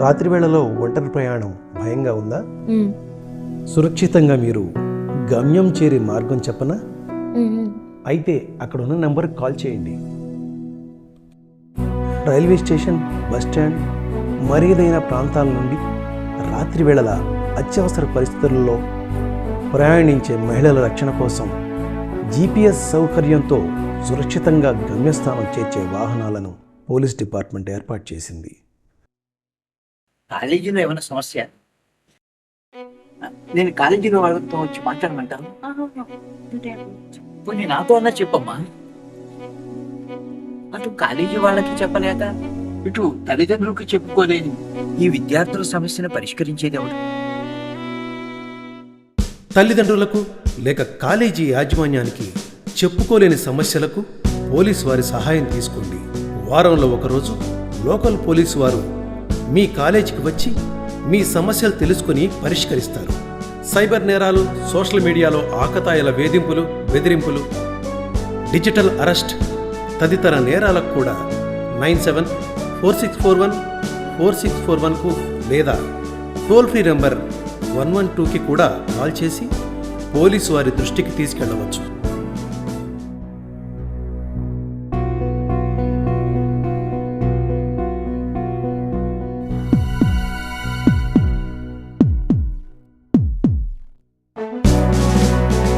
రాత్రి వేళలో ఒంటరి ప్రయాణం భయంగా ఉందా? సురక్షితంగా మీరు గమ్యం చేరే మార్గం చెప్పనా? అయితే అక్కడ ఉన్న నెంబర్కి కాల్ చేయండి. రైల్వే స్టేషన్, బస్ స్టాండ్, మరీదైన ప్రాంతాల నుండి రాత్రి వేళల అత్యవసర పరిస్థితుల్లో ప్రయాణించే మహిళల రక్షణ కోసం GPS సౌకర్యంతో సురక్షితంగా గమ్యస్థానం చేర్చే వాహనాలను పోలీస్ డిపార్ట్మెంట్ ఏర్పాటు చేసింది. కాలేజీలో ఏమైనా సమస్య? నేను కాలేజీలో వాళ్ళతో వచ్చి మాట్లాడమంటాను. కొన్ని నాతో అన్నా చెప్పమ్మా. అటు కాలేజీ వాళ్ళకి చెప్పలేక ఇటు తల్లిదండ్రులకు చెప్పుకోలేని ఈ విద్యార్థుల సమస్యను పరిష్కరించేది ఎవరు? తల్లిదండ్రులకు లేక కాలేజీ యాజమాన్యానికి చెప్పుకోలేని సమస్యలకు పోలీసు వారి సహాయం తీసుకోండి. వారంలో ఒకరోజు లోకల్ పోలీసు వారు మీ కాలేజీకి వచ్చి మీ సమస్యలు తెలుసుకుని పరిష్కరిస్తారు. సైబర్ నేరాలు, సోషల్ మీడియాలో ఆకతాయిల వేధింపులు, బెదిరింపులు, డిజిటల్ అరెస్ట్ తదితర నేరాలకు కూడా 9746414641కు లేదా టోల్ ఫ్రీ నెంబర్ 112కి కూడా కాల్ చేసి పోలీసు వారి దృష్టికి తీసుకెళ్లవచ్చు.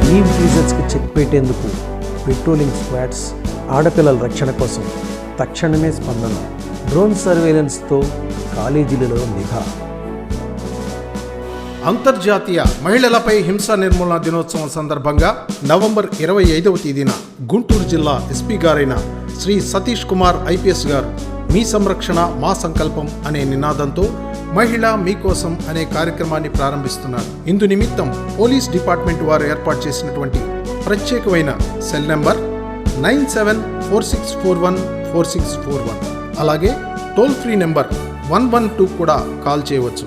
లీవ్ రీజన్స్కి చెక్ పెట్టేందుకు పెట్రోలింగ్ స్క్వాడ్స్, ఆడపిల్లల రక్షణ కోసం తక్షణమే స్పందన, డ్రోన్ సర్వేలెన్స్తో కాలేజీలలో నిఘా. అంతర్జాతీయ మహిళలపై హింసా నిర్మూలన దినోత్సవం సందర్భంగా నవంబర్ 25వ తేదీన గుంటూరు జిల్లా ఎస్పీ గారైన శ్రీ సతీష్ కుమార్ IPS గారు మీ సంరక్షణ మా సంకల్పం అనే నినాదంతో మహిళ మీకోసం అనే కార్యక్రమాన్ని ప్రారంభిస్తున్నారు. ఇందు నిమిత్తం పోలీస్ డిపార్ట్మెంట్ వారు ఏర్పాటు చేసినటువంటి ప్రత్యేకమైన సెల్ నెంబర్ 9746414641 అలాగే టోల్ ఫ్రీ నెంబర్ 112 కూడా కాల్ చేయవచ్చు.